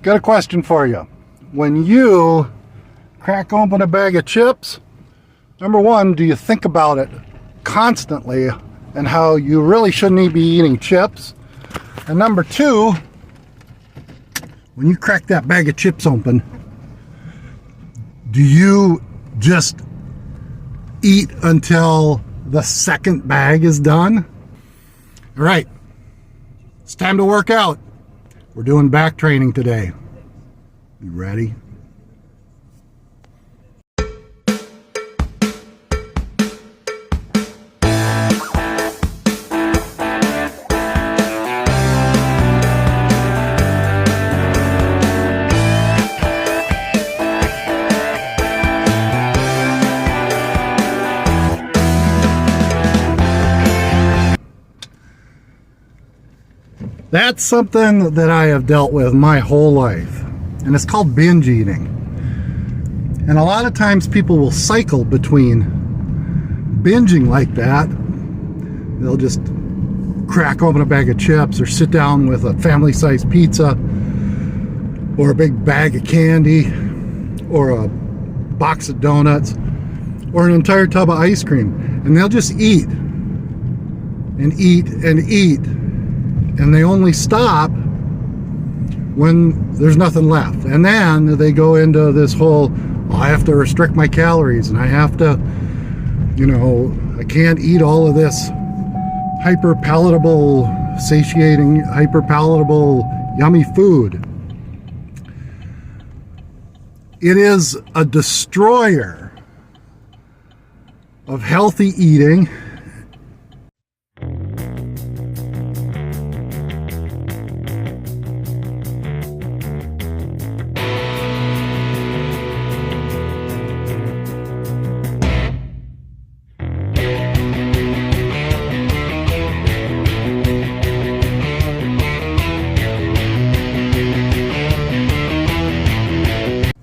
Got a question for you. When you crack open a bag of chips, number one, do you think about it constantly and how you really shouldn't be eating chips? And number two, when you crack that bag of chips open, do you just eat until the second bag is done? All right, it's time to work out. We're doing back training today. You ready? That's something that I have dealt with my whole life, and it's called binge eating. And a lot of times people will cycle between binging like that. They'll just crack open a bag of chips or sit down with a family-sized pizza or a big bag of candy or a box of donuts or an entire tub of ice cream, and they'll just eat and eat and eat. And they only stop when there's nothing left. And then they go into this whole, oh, I have to restrict my calories and I have to, I can't eat all of this hyper palatable, satiating, hyper palatable, yummy food. It is a destroyer of healthy eating.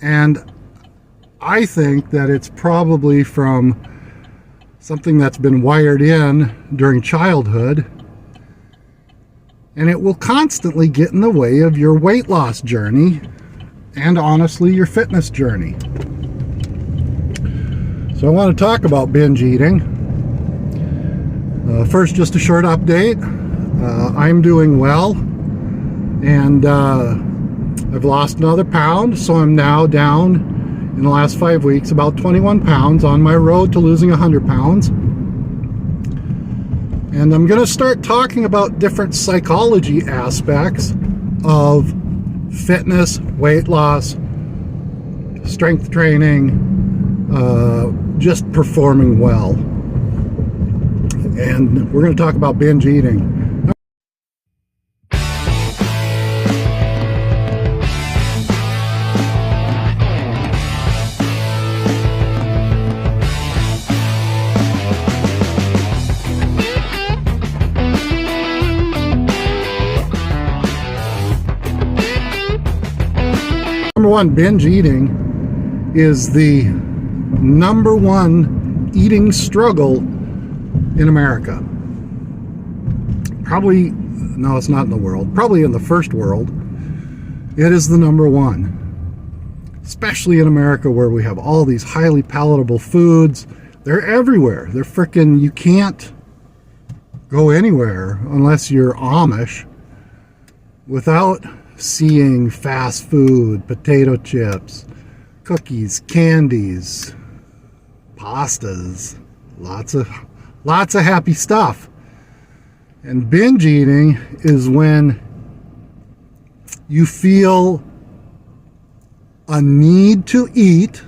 And I think that it's probably from something that's been wired in during childhood, and it will constantly get in the way of your weight loss journey and honestly your fitness journey. So I want to talk about binge eating. First, just a short update. I'm doing well, and I've lost another pound, so I'm now down in the last 5 weeks about 21 pounds on my road to losing 100 pounds. And I'm going to start talking about different psychology aspects of fitness, weight loss, strength training, just performing well. And we're going to talk about binge eating. Number one, binge eating is the number one eating struggle in America. Probably, no, it's not in the world. Probably in the first world. It is the number one. Especially in America, where we have all these highly palatable foods. They're everywhere. They're freaking, you can't go anywhere unless you're Amish without seeing fast food, potato chips, cookies, candies, pastas, lots of happy stuff. And binge eating is when you feel a need to eat,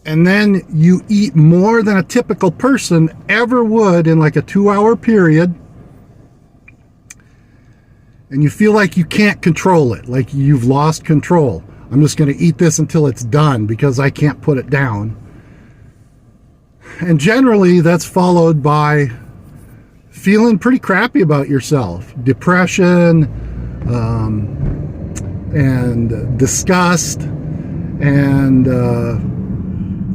and then you eat more than a typical person ever would in like a 2-hour period. And you feel like you can't control it, like you've lost control. I'm just going to eat this until it's done because I can't put it down. And generally that's followed by feeling pretty crappy about yourself. Depression, and disgust, and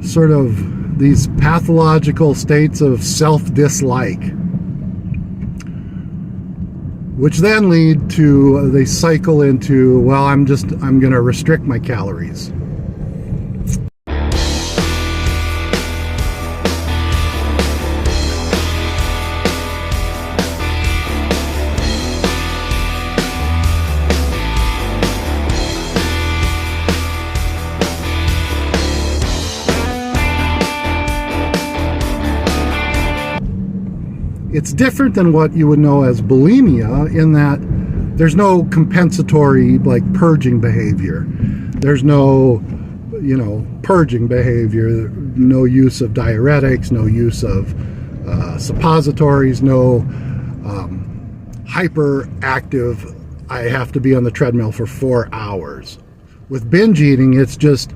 sort of these pathological states of self-dislike. which then lead to, they cycle into, well, I'm going to restrict my calories. It's different than what you would know as bulimia in that there's no compensatory, like, purging behavior. There's no, purging behavior, no use of diuretics, no use of suppositories, no hyperactive, I have to be on the treadmill for 4 hours. With binge eating, it's just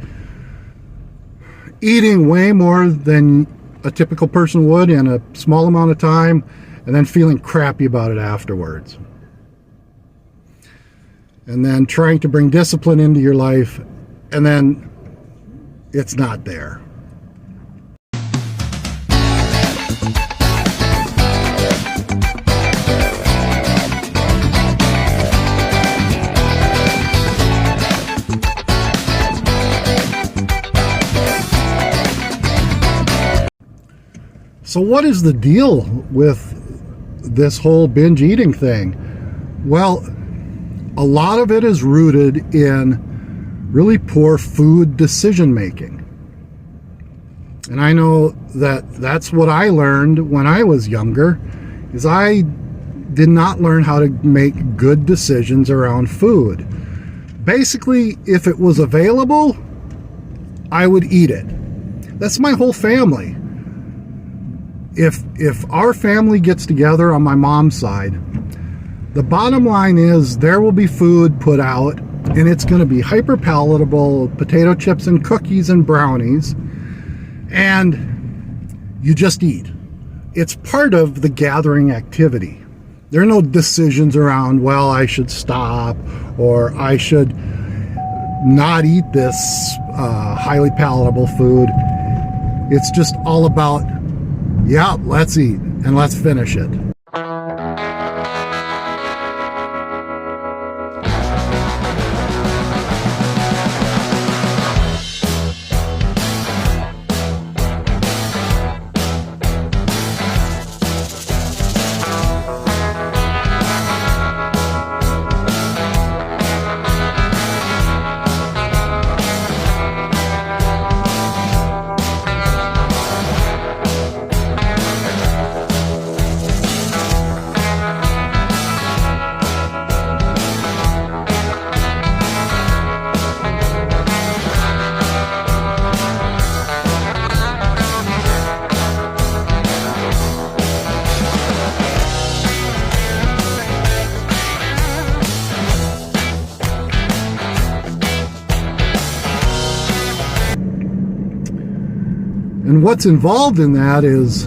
eating way more than a typical person would in a small amount of time, and then feeling crappy about it afterwards. And then trying to bring discipline into your life, and then it's not there. So what is the deal with this whole binge eating thing? Well, a lot of it is rooted in really poor food decision making. And I know that that's what I learned when I was younger, is I did not learn how to make good decisions around food. Basically, if it was available, I would eat it. That's my whole family. If our family gets together on my mom's side, the bottom line is there will be food put out, and it's going to be hyper palatable, potato chips and cookies and brownies, and you just eat. It's part of the gathering activity. There are no decisions around, well, I should stop, or I should not eat this highly palatable food. It's just all about, yeah, let's eat and let's finish it. And what's involved in that is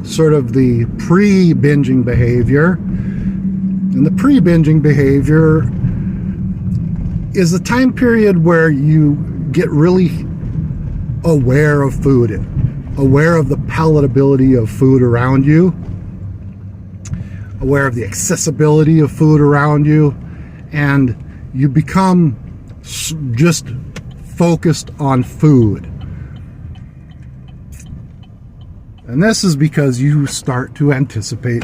sort of the pre-binging behavior. And the pre-binging behavior is the time period where you get really aware of food, aware of the palatability of food around you, aware of the accessibility of food around you, and you become just focused on food. And this is because you start to anticipate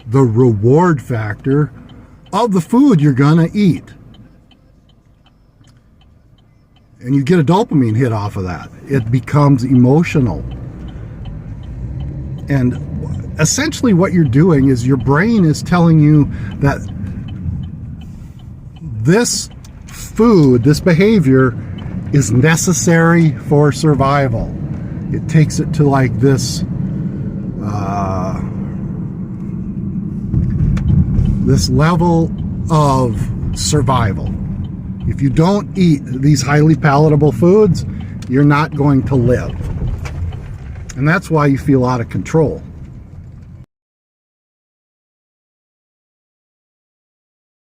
the reward factor of the food you're gonna eat. And you get a dopamine hit off of that. It becomes emotional. And essentially what you're doing is your brain is telling you that this food, this behavior, is necessary for survival. It takes it to like this this level of survival. If you don't eat these highly palatable foods, you're not going to live. And that's why you feel out of control.